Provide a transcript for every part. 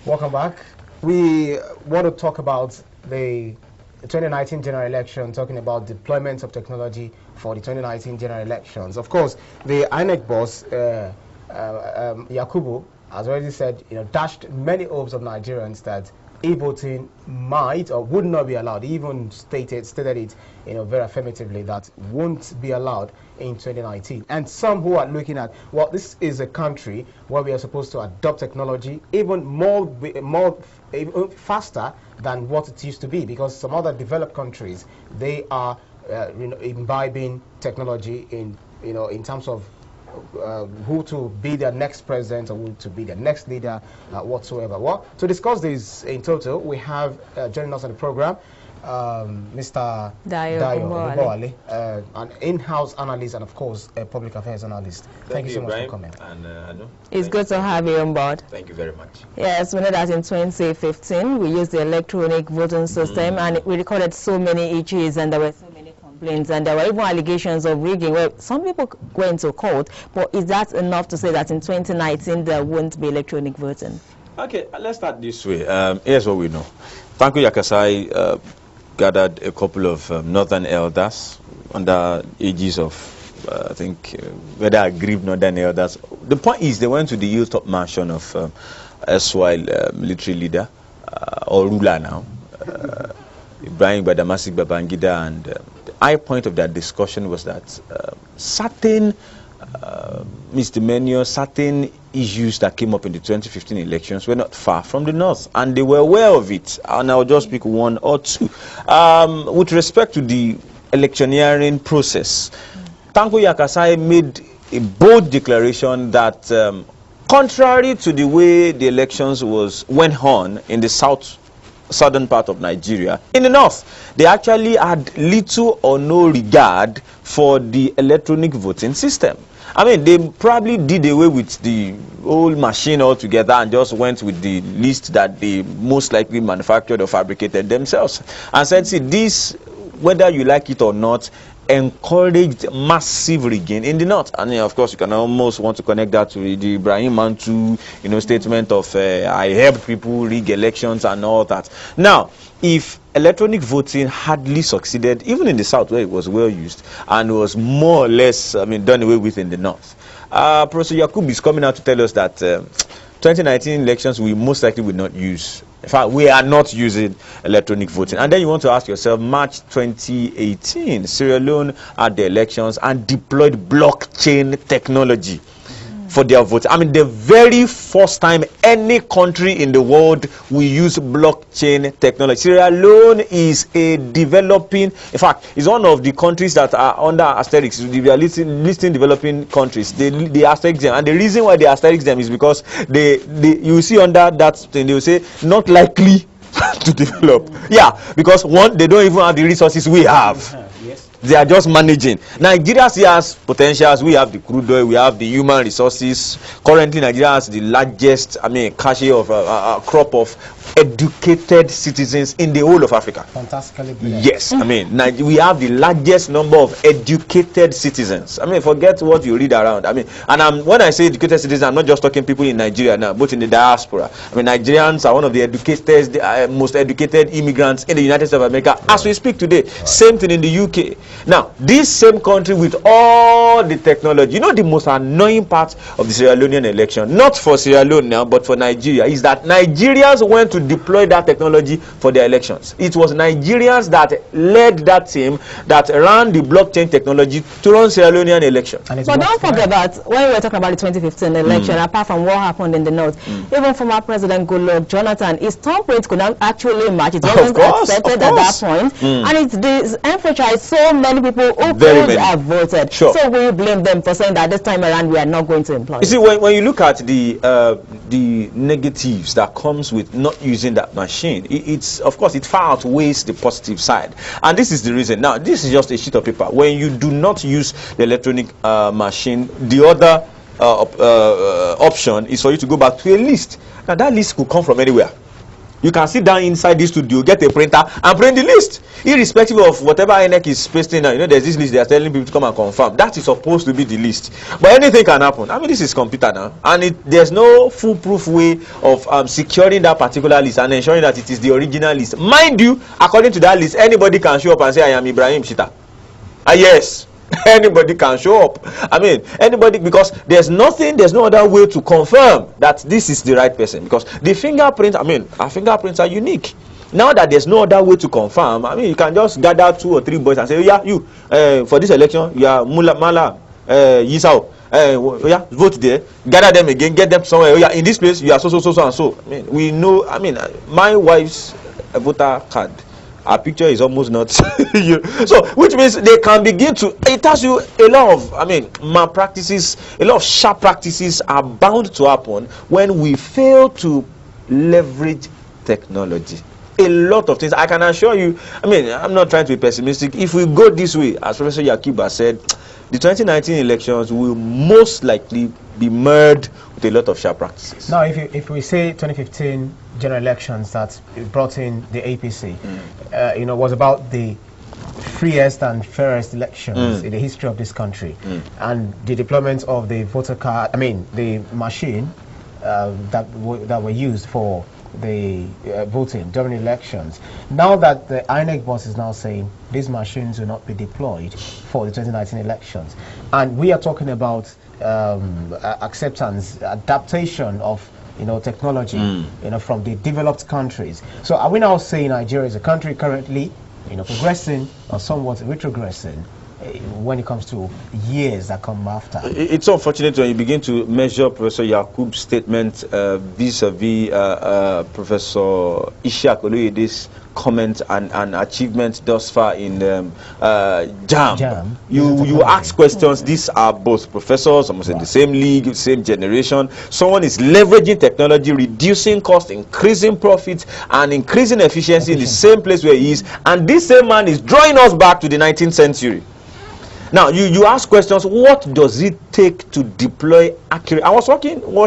Welcome back. We want to talk about the 2019 general election, talking about deployment of technology for the 2019 general elections. Of course, the INEC boss, Yakubu, has already said, dashed many hopes of Nigerians that e-voting might or would not be allowed. He even stated it, very affirmatively that won't be allowed in 2019. And some who are looking at, well, this is a country where we are supposed to adopt technology even even faster than what it used to be, because some other developed countries, they are imbibing technology in terms of who to be their next president or who to be their next leader whatsoever. Well, to discuss this in total, we have joining us on the program Mr. Oladayo Ogunbowale, an in-house analyst and of course a public affairs analyst. Thank you so much for coming. And, it's good to have you on board. Thank you very much. Yes, we know that in 2015 we used the electronic voting system and we recorded so many issues and there were so many complaints and there were even allegations of rigging. Well, some people went to court, but is that enough to say that in 2019 there won't be electronic voting? Okay, let's start this way. Here's what we know. Franco Yakasai gathered a couple of northern elders under ages of, I think, whether aggrieved northern elders. The point is they went to the hilltop mansion of erstwhile military leader, or ruler now, Ibrahim Badamasi Babangida, and the high point of that discussion was that certain misdemeanors, certain issues that came up in the 2015 elections were not far from the north, and they were aware of it. And I'll just pick one or two. With respect to the electioneering process, Tanko Yakasai made a bold declaration that contrary to the way the elections went on in the southern part of Nigeria, in the north, they actually had little or no regard for the electronic voting system. I mean, they probably did away with the old machine altogether and just went with the list that they most likely manufactured or fabricated themselves. And said, see, this, whether you like it or not, encouraged massive rigging in the north. And of course, you can almost want to connect that to the Ibrahim Mantu, statement of I helped people rig elections and all that. Now, if electronic voting hardly succeeded, even in the south where it was well used and was more or less, done away with in the north, Professor Yakub is coming out to tell us that 2019 elections we most likely will not use. In fact, we are not using electronic voting. And then you want to ask yourself, March 2018, Sierra Leone had the elections and deployed blockchain technology for their voting. I mean, the very first time any country in the world will use blockchain technology. Sierra Leone is a developing, in fact, it's one of the countries that are under asterisks. We are listing developing countries. They asterisk them, and the reason why they asterisk them is because you see under that thing they will say not likely to develop. Yeah, because one, they don't even have the resources we have. They are just managing. Nigeria has potentials. We have the crude oil. We have the human resources. Currently, Nigeria has the largest, cache of crop of educated citizens in the whole of Africa. Fantastically brilliant. Yes, we have the largest number of educated citizens. Forget what you read around. When I say educated citizens, I'm not just talking people in Nigeria now, but in the diaspora. Nigerians are one of the most educated immigrants in the United States of America as we speak today. Right. Same thing in the UK. Now, this same country with all the technology, the most annoying part of the Sierra Leonean election, not for Sierra Leone now, but for Nigeria, is that Nigerians went to deploy that technology for their elections. It was Nigerians that led that team that ran the blockchain technology to run Sierra Leonean election. But don't forget about, when we were talking about the 2015 election, apart from what happened in the north, even former President Goodluck Jonathan, his thumbprint could not actually match. It wasn't accepted at that point. And it's emphasized so many people who could have voted. Sure. So we blame them for saying that this time around we are not going to employ. You see, when you look at the negatives that comes with not using that machine, it's of course it far outweighs the positive side, and this is the reason. Now, this is just a sheet of paper. When you do not use the electronic machine, the other option is for you to go back to a list. Now, that list could come from anywhere. You can sit down inside this studio, get a printer, and print the list, irrespective of whatever INEC is pasting now. You know, there's this list they are telling people to come and confirm. That is supposed to be the list, but anything can happen. I mean, this is computer now, and there's no foolproof way of securing that particular list and ensuring that it is the original list. Mind you, according to that list, anybody can show up and say, "I am Ibrahim Shita." Yes. Anybody can show up. I mean, anybody, because there's no other way to confirm that this is the right person, because the fingerprints, I mean, our fingerprints are unique. Now that there's no other way to confirm, I mean, you can just gather 2 or 3 boys and say, yeah, you, for this election, you are Mala, Yisao, yeah, vote there, gather them again, get them somewhere, yeah, in this place, you are so and so. I mean, we know, I mean, my wife's voter card, our picture is almost not so, which means they can begin to, it tells you a lot of, I mean, malpractices, a lot of sharp practices are bound to happen when we fail to leverage technology. A lot of things, I can assure you, I mean, I'm not trying to be pessimistic. If we go this way, as Professor Yakiba said, the 2019 elections will most likely be marred with a lot of sharp practices. Now, if we say 2015 general elections that brought in the APC, you know, was about the freest and fairest elections in the history of this country, and the deployment of the voter card, I mean, the machine that were used for the voting during elections. Now that the INEC boss is now saying these machines will not be deployed for the 2019 elections, and we are talking about acceptance, adaptation of, you know, technology, you know, from the developed countries. So are we now saying Nigeria is a country currently, you know, progressing or somewhat retrogressing when it comes to years that come after? It's unfortunate when you begin to measure Professor Yakub's statement vis-a-vis Professor Ishaq Oluyede's comment and achievement thus far in JAM. You ask questions. These are both professors, almost in the same league, same generation. Someone is leveraging technology, reducing cost, increasing profits, and increasing efficiency in the same place where he is. And this same man is drawing us back to the 19th century. Now, you ask questions, what does it take to deploy accurate? I was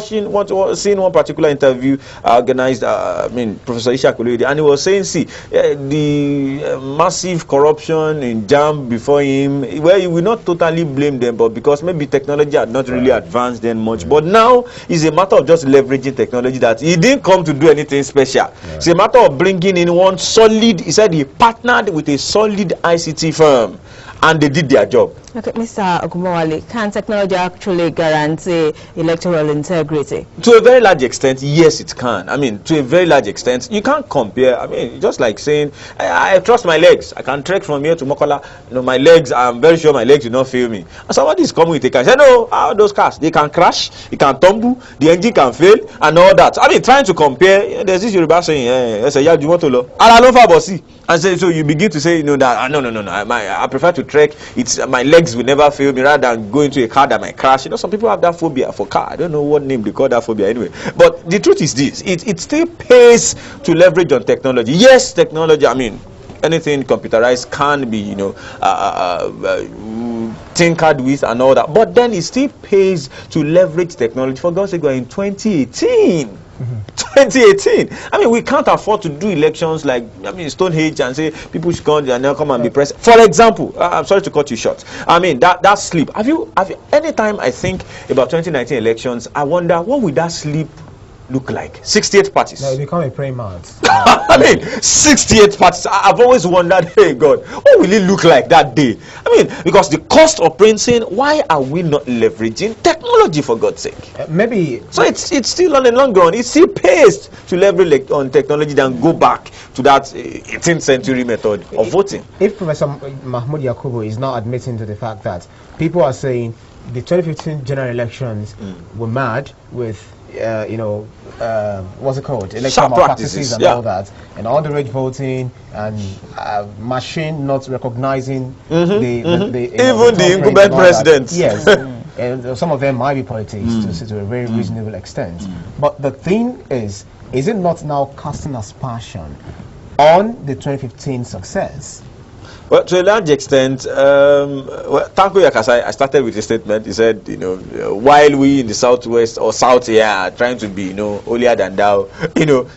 seeing one particular interview organized, Professor Ishaq Oluwede, and he was saying, see, the massive corruption in JAM before him, where you will not totally blame them, but because maybe technology had not really advanced then much. But now, it's a matter of just leveraging technology that he didn't come to do anything special. It's a matter of bringing in one solid, he said he partnered with a solid ICT firm, and they did their job. Okay, Mr. Ogunbowale, can technology actually guarantee electoral integrity? To a very large extent, yes, it can. I mean, to a very large extent, you can't compare. I mean, just like saying, I trust my legs. I can trek from here to Mokola. You know, my legs, I'm very sure my legs will not fail me. And somebody is coming with a car. Say, no, those cars, they can crash, it can tumble, the engine can fail, and all that. I mean, trying to compare, there's this Yoruba saying, and so you begin to say, you know, that no, I prefer to trek. It's my legs will never fail me rather than go into a car that might crash. You know, some people have that phobia for car. I don't know what name they call that phobia anyway. But the truth is this: it still pays to leverage on technology. Yes, technology. I mean, anything computerized can be, you know, tinkered with and all that. But then it still pays to leverage technology. For God's sake, we're in 2018. 2018. I mean, we can't afford to do elections like, I mean, Stonehenge and say people should come and now come and be president. For example, I'm sorry to cut you short. I mean, that slip. Have you anytime I think about 2019 elections, I wonder what would that slip look like? 68 parties. No, it become a praying man. I mean, 68 parties. I've always wondered, hey God, what will it look like that day? I mean, because the cost of printing, why are we not leveraging technology, for God's sake? Maybe. So it's still on the long run. It still pays to leverage on technology than go back to that 18th century method of voting. If Professor Mahmoud Yakubu is now admitting to the fact that people are saying the 2015 general elections were mad with what's it called? Electoral practices and all that, and underage voting and machine not recognizing the incumbent presidents. Yes, and some of them might be politics to a very reasonable extent. But the thing is it not now casting aspersion on the 2015 success? Well, to a large extent, Tanko Yakasai, I started with a statement. He said, while we in the southwest or south here are trying to be, holier than thou,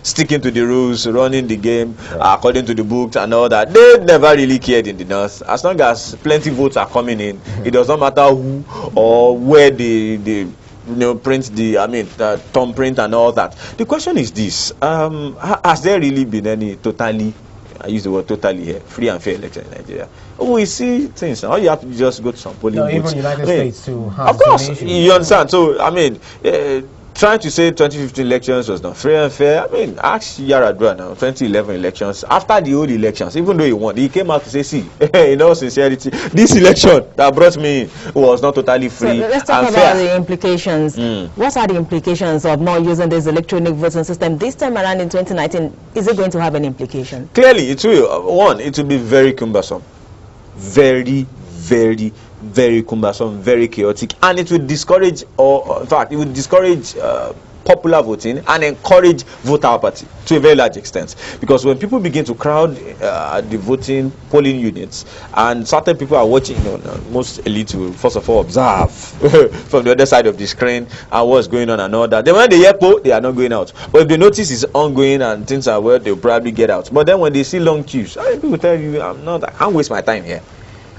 sticking to the rules, running the game according to the books and all that, they never really cared in the north. As long as plenty votes are coming in, it does not matter who or where the print the thumbprint and all that. The question is this: has there really been any totally, I use the word totally here, free and fair election in Nigeria? We see things. All you have to do is just go to some polling booths. Even United States too. Of course, you understand. So trying to say 2015 elections was not free and fair. Ask Yaradua now, 2011 elections. After the old elections, even though he won, he came out to say, see, in all sincerity, this election that brought me in was not totally free. So let's talk about the implications. What are the implications of not using this electronic voting system this time around in 2019? Is it going to have an implication? Clearly, it will. One, it will be very cumbersome. Very, very, very cumbersome, very chaotic, and it will discourage, or in fact, it will discourage popular voting and encourage voter apathy to a very large extent. Because when people begin to crowd the voting polling units, and certain people are watching, most elite will first of all observe from the other side of the screen and what's going on and all that. Then when they hear poll, they are not going out. But if they notice it's ongoing and things are well, they'll probably get out. But then when they see long queues, people tell you, I can't waste my time here.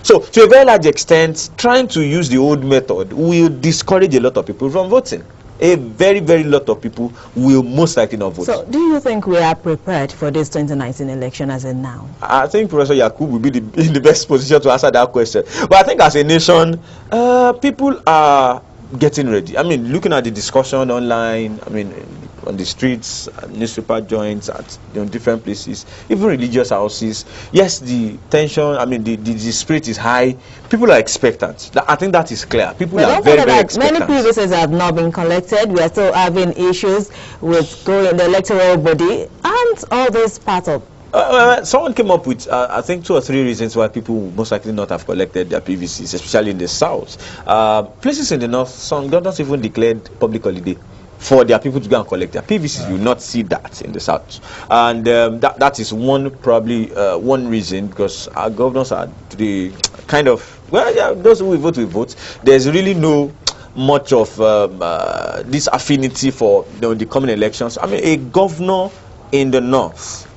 So, to a very large extent, trying to use the old method will discourage a lot of people from voting. A very, very lot of people will most likely not vote. So, do you think we are prepared for this 2019 election as in now? I think Professor Yakub will be in the best position to answer that question. But I think as a nation, people are getting ready. Looking at the discussion online, on the streets, newspaper joints, at different places, even religious houses. Yes, the tension, the spirit is high. People are expectant. I think that is clear. People are very, very expectant. Many PVCs have not been collected. We are still having issues with going the electoral body and all this part of. Someone came up with, I think, 2 or 3 reasons why people will most likely not have collected their PVCs, especially in the south. Places in the north, some don't even declared public holiday for their people to go and collect their PVCs. You will not see that in the south, and that is one reason, because our governors are the kind of, those who will vote. There's really no much of this affinity for the coming elections. A governor in the north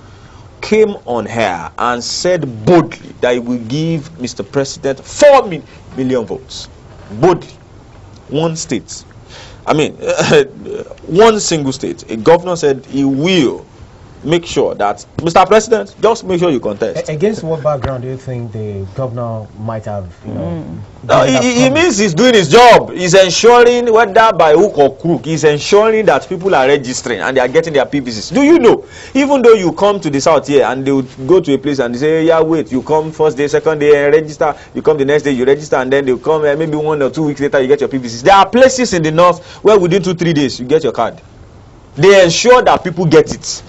came on here and said boldly that he will give Mr. President 4 million votes. Boldly. One state. One single state. A governor said he will make sure that, Mr. President, just make sure you contest. Against what background do you think the governor might have, No, he means he's doing his job. He's ensuring, whether by hook or crook, he's ensuring that people are registering and they are getting their PVCs. Do you know, even though you come to the south here and they would go to a place and they say, yeah, wait, you come first day, second day, register, you come the next day, you register, and then they'll come maybe 1 or 2 weeks later, you get your PVCs. There are places in the north where within 2-3 days, you get your card. They ensure that people get it.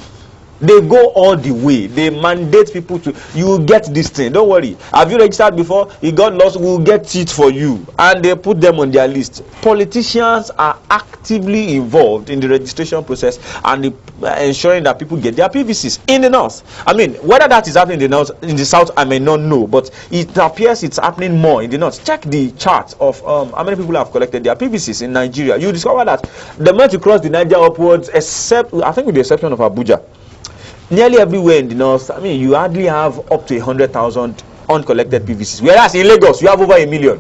They go all the way. They mandate people to, you will get this thing. Don't worry. Have you registered before? You got lost, we'll get it for you. And they put them on their list. Politicians are actively involved in the registration process and ensuring that people get their PVCs in the north. Whether that is happening in the north, in the south, I may not know, but it appears it's happening more in the north. Check the chart of how many people have collected their PVCs in Nigeria. You discover that the moment you cross the Niger upwards, except, I think with the exception of Abuja, nearly everywhere in the north, you hardly have up to 100,000 uncollected PVCs. Whereas in Lagos, you have over 1 million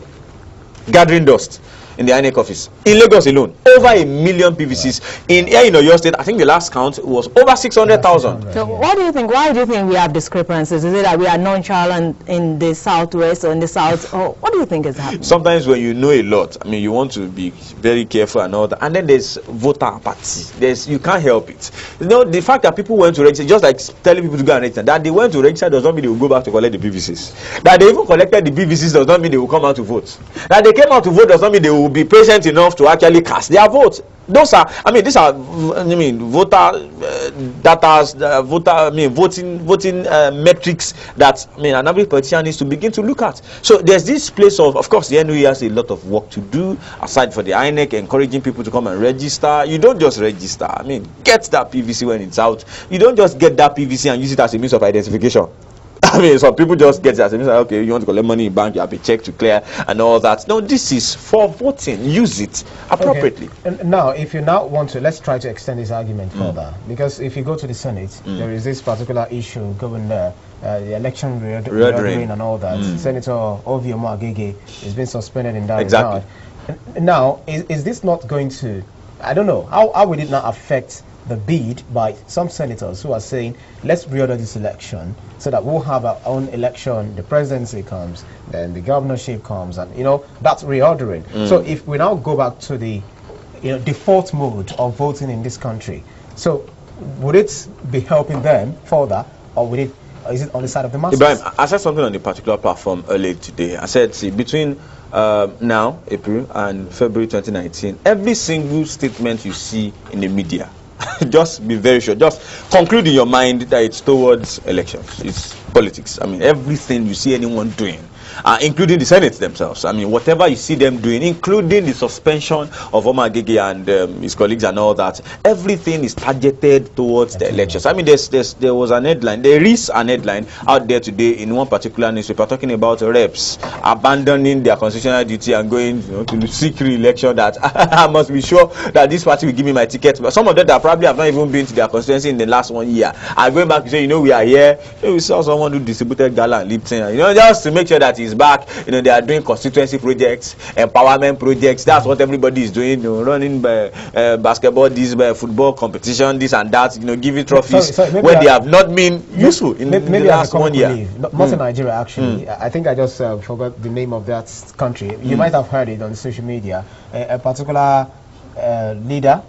gathering dust in the INEC office. In Lagos alone, over 1 million PVCs. In your state, I think the last count was over 600,000. So what do you think? Why do you think we have discrepancies? Is it that we are nonchalant in the southwest or in the south? Or what do you think is happening? Sometimes when you know a lot, you want to be very careful and all that. And then there's voter apathy. You can't help it. The fact that people went to register, just like telling people to go and register, that they went to register does not mean they will go back to collect the PVCs. That they even collected the PVCs does not mean they will come out to vote. That they came out to vote does not mean they will be patient enough to actually cast their vote. Those are, these are, voter data, voting metrics that, an average politician needs to begin to look at. So there's this place of course, the NOE has a lot of work to do, aside for the INEC encouraging people to come and register. You don't just register, get that PVC when it's out. You don't just get that PVC and use it as a means of identification. I mean, some people just get it as like, okay, you want to collect money in bank, you have a check to clear and all that. No, this is for voting. Use it appropriately. Okay. And now, if you now want to, let's try to extend this argument further. Because if you go to the Senate, there is this particular issue going there, the election reordering and all that. Senator Ovioma Agege has been suspended in that regard. Now, is this not going to, I don't know, how would it not affect the bid by some senators who are saying, let's reorder this election so that we'll have our own election, the presidency comes, then the governorship comes, and, you know, that's reordering. So if we now go back to the, you know, default mode of voting in this country, so would it be helping them further, or would it, or is it on the side of the masses? Ibrahim, I said something on the particular platform earlier today. I said, see, between now, April, and February 2019, every single statement you see in the media, just be very sure, just conclude in your mind that it's towards elections, it's politics. I mean, everything you see anyone doing, including the Senate themselves, I mean, whatever you see them doing, including the suspension of Omar Agege and his colleagues and all that, everything is targeted towards the elections. I mean, there was an headline, there is an headline out there today in one particular newspaper talking about reps abandoning their constitutional duty and going, you know, to seek re-election, that I must be sure that this party will give me my ticket. But some of them that probably have not even been to their constituency in the last 1 year are going back to say, you know, we are here. You know, we saw someone who distributed gala and Lipton, you know, just to make sure that he's back. You know, they are doing constituency projects, empowerment projects. That's what everybody is doing. You know, running basketball, this football competition, this and that. You know, giving trophies where they have not been useful in the last 1 year. Not in Nigeria, actually. I think I just forgot the name of that country. You might have heard it on social media. A particular leader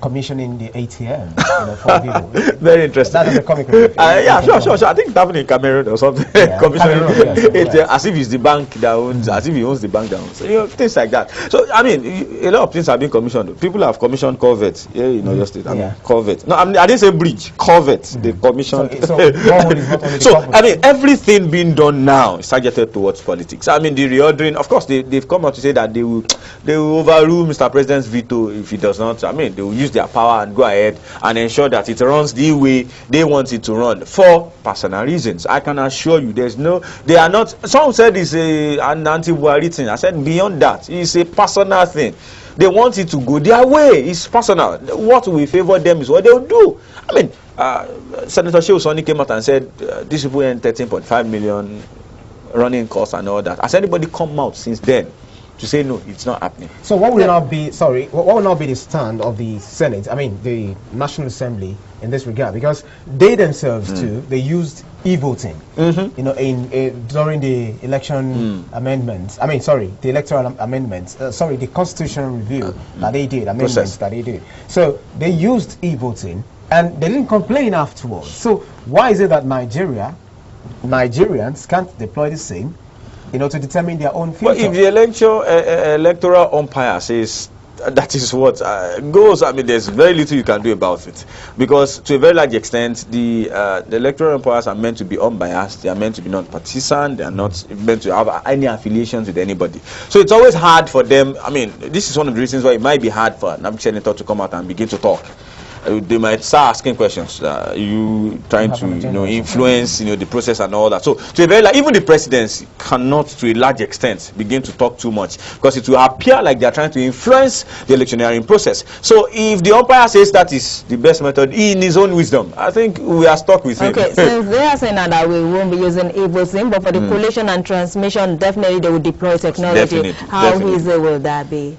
commissioning the ATM, you know, for people. Very interesting. That is a comic relief. Yeah, sure. I think it's happening in Cameroon or something. Yeah, commissioning Cameroon, yes, as if it's the bank that owns, as if he owns the bank that owns. You know, things like that. So I mean, a lot of things have been commissioned. People have commissioned corvettes. Yeah, you know, your state. I mean, corvette. No, I mean, I didn't say bridge. Corvette. They commissioned. So I mean, everything being done now is targeted towards politics. I mean, the reordering. Of course, they've come out to say that they will overrule Mr. President's veto if he does not. I mean, they will use their power and go ahead and ensure that it runs the way they want it to run for personal reasons. I can assure you, they are not. Some said it's an anti-Buhari thing. I said beyond that, it's a personal thing. They want it to go their way. It's personal. What will favor them is what they'll do. I mean, Senator Shehu Sani came out and said these people earn 13.5 million running costs and all that. Has anybody come out since then to say no, it's not happening? So what will now be, what will now be the stand of the Senate, I mean the National Assembly in this regard? Because they themselves too, they used e-voting, you know, during the election amendments, the electoral amendments, the constitutional review that they did, amendments that they did. So they used e-voting and they didn't complain afterwards. So why is it that Nigerians can't deploy the same, you know, to determine their own future? Well, if the electoral umpire says that is what goes, I mean, there's very little you can do about it, because to a very large extent, the electoral umpires are meant to be unbiased. They are meant to be non-partisan. They are not meant to have any affiliations with anybody. So it's always hard for them. I mean, this is one of the reasons why it might be hard for an senator to come out and begin to talk. They might start asking questions. You trying to, you know, influence, you know, the process and all that. So to a very even the presidency cannot, to a large extent, begin to talk too much, because it will appear like they are trying to influence the electioneering process. So if the umpire says that is the best method in his own wisdom, I think we are stuck with him. Okay, since they are saying that we won't be using e-voting, but for the collation and transmission, definitely they will deploy technology. How easy will that be?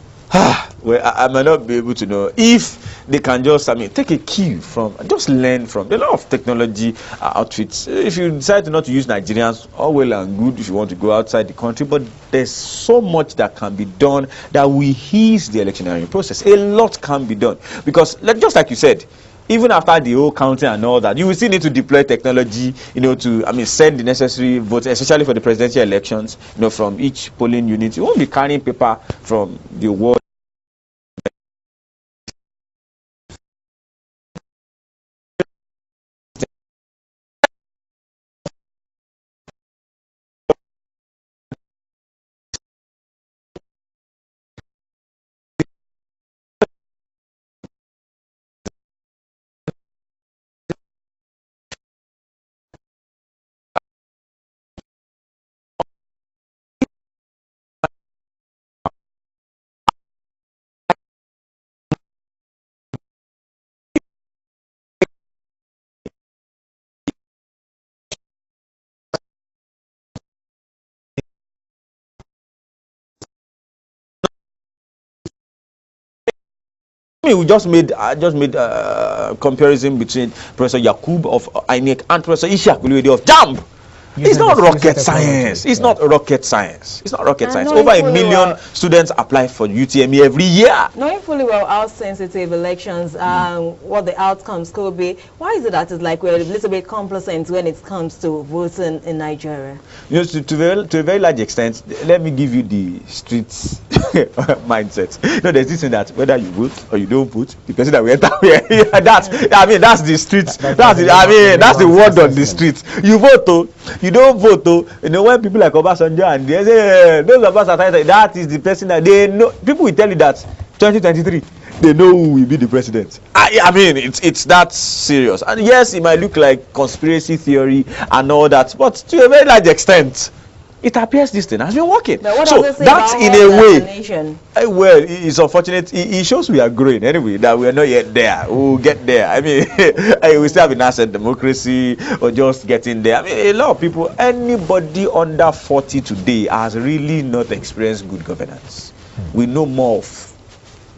Well, I might not be able to know if they can just, I mean, take a cue from, just learn from. There are a lot of technology outfits. If you decide to not to use Nigerians, all well and good if you want to go outside the country, but there's so much that can be done that will ease the electioneering process. A lot can be done, because just like you said, even after the whole counting and all that, you will still need to deploy technology, you know, to, I mean, send the necessary votes, especially for the presidential elections, you know, from each polling unit. You won't be carrying paper from the world. we just made comparison between Professor Yakub of INEC and Professor Ishak of JAMB. It's not rocket science. It's not rocket science. It's not rocket science. Over 1 million students apply for UTME every year. Knowing fully well how sensitive elections, what the outcomes could be, why is it that it's like we're a little bit complacent when it comes to voting in Nigeria? You know, to a very large extent, let me give you the streets mindset. You know, there's this thing that whether you vote or you don't vote, the person that we enter here, that's the streets. That's the word on the streets. You vote though. You don't vote though. You know, when people like Obasanjo and they say those of us are that is the person that they know. People will tell you that 2023 they know who will be the president. I mean, it's that serious. And yes, it might look like conspiracy theory and all that, but to a very large extent, it appears this thing has been working. So that's in a way. Well, it's unfortunate. It shows we are growing anyway. That we are not yet there. We'll get there. I mean, we still have an asset democracy or just getting there. I mean, a lot of people, anybody under 40 today has really not experienced good governance. We know more of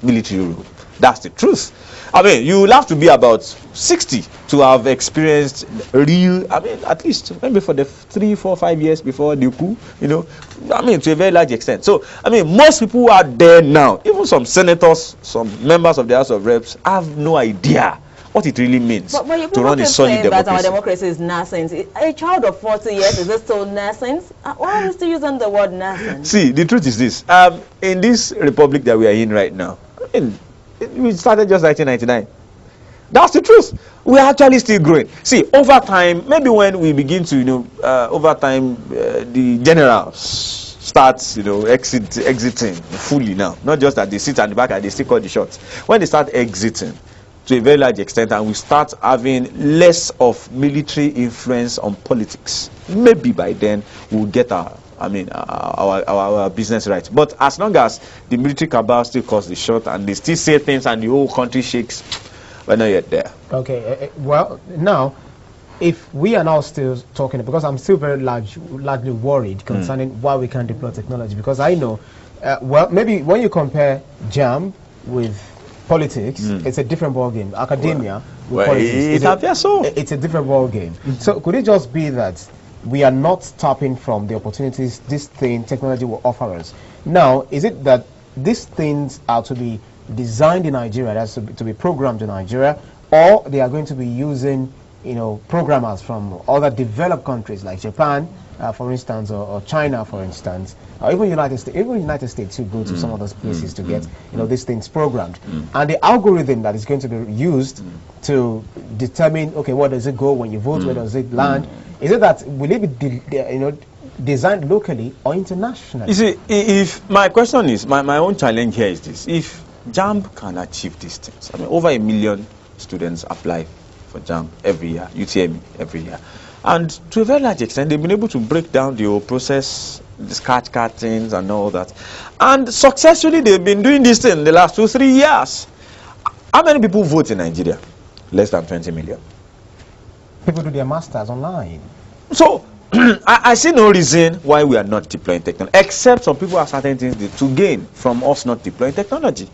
military rule. That's the truth. I mean, you will have to be about 60 to have experienced real, I mean, at least maybe for the 3, 4, 5 years before the coup, you know, I mean, to a very large extent. So, I mean, most people who are there now, even some senators, some members of the House of Reps, have no idea what it really means to run a solid democracy. That our democracy is nascent. A child of 40 years, is it still nascent? Why are we still using the word nascent? See, the truth is this. In this republic that we are in right now, I mean, we started just 1999. That's the truth. We are actually still growing. See, over time, maybe when we begin to, you know, over time, the generals start, you know, exiting fully now. Not just that they sit at the back and they still call the shots. When they start exiting to a very large extent and we start having less of military influence on politics, maybe by then we'll get our business right. But as long as the military cabal still calls the shot and they still say things and the whole country shakes, we're not yet there. Okay, well, now, if we are now still talking, because I'm still very largely worried concerning why we can't deploy technology, because I know, well, maybe when you compare JAM with politics, it's a different ball game. Academia with politics, it's a different ball game. So could it just be that we are not tapping from the opportunities this technology will offer us? Now, is it that these things are to be designed in Nigeria, that's to be programmed in Nigeria, or they are going to be using, you know, programmers from other developed countries like Japan, for instance, or China, for instance, or even United States who go to some of those places to get, you know, these things programmed, and the algorithm that is going to be used to determine, okay, where does it go when you vote, where does it land? Is it that will it be, you know, designed locally or internationally? You see, if my question is, my own challenge here is this: if JAMB can achieve these things, I mean, over 1 million students apply for JAMB every year, UTME every year, and to a very large extent, they've been able to break down the whole process, the scratch cartons and all that, and successfully they've been doing this thing the last 2-3 years. How many people vote in Nigeria? Less than 20 million. People do their masters online. So I see no reason why we are not deploying technology, except some people have certain things to gain from us not deploying technology.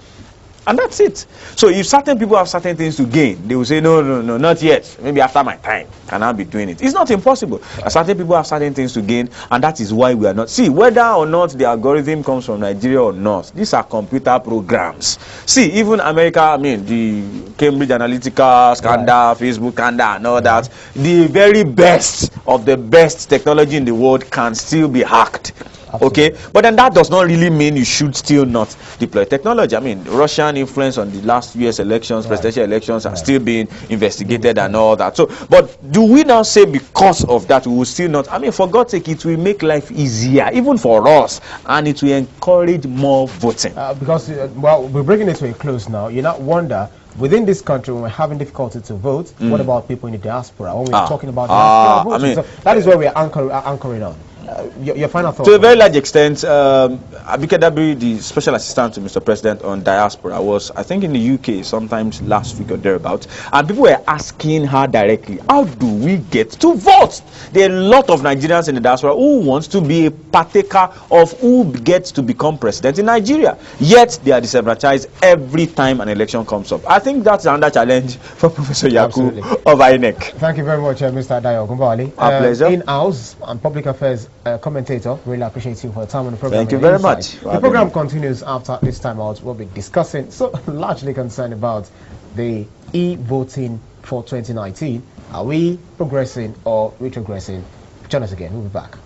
And that's it. So if certain people have certain things to gain, they will say, no, not yet. Maybe after my time, can I be doing it? It's not impossible. Certain people have certain things to gain, and that is why we are not. See, whether or not the algorithm comes from Nigeria or not, these are computer programs. See, even America, I mean, the Cambridge Analytica scandal, Facebook scandal, and all that, the very best of the best technology in the world can still be hacked. Absolutely. Okay, but then that does not really mean you should still not deploy technology. I mean, Russian influence on the last US elections, presidential elections, are still being investigated and all that. So, but do we now say because of that we will still not? I mean, for God's sake, it will make life easier, even for us, and it will encourage more voting. Because, well, we're bringing it to a close now. You not wonder, within this country, when we're having difficulty to vote, what about people in the diaspora? When we're talking about diaspora voting, I mean, so that is where we're anchoring on. Your final thoughts? To a very large extent, Abike Dabiri, the special assistant to Mr. President on diaspora, was, I think, in the UK sometimes last week or thereabouts, and people were asking her directly, how do we get to vote? There are a lot of Nigerians in the diaspora who wants to be a partaker of who gets to become president in Nigeria, yet they are disenfranchised every time an election comes up. I think that's another challenge for Professor Yaku of INEC. Thank you very much, Mr. Oladayo Ogunbowale. Our pleasure. In-house and public affairs commentator, really appreciate you for your time on the program. Thank you very much. The program continues after this time out. We'll be discussing, so largely concerned about the e-voting for 2019. Are we progressing or retrogressing? Join us again. We'll be back.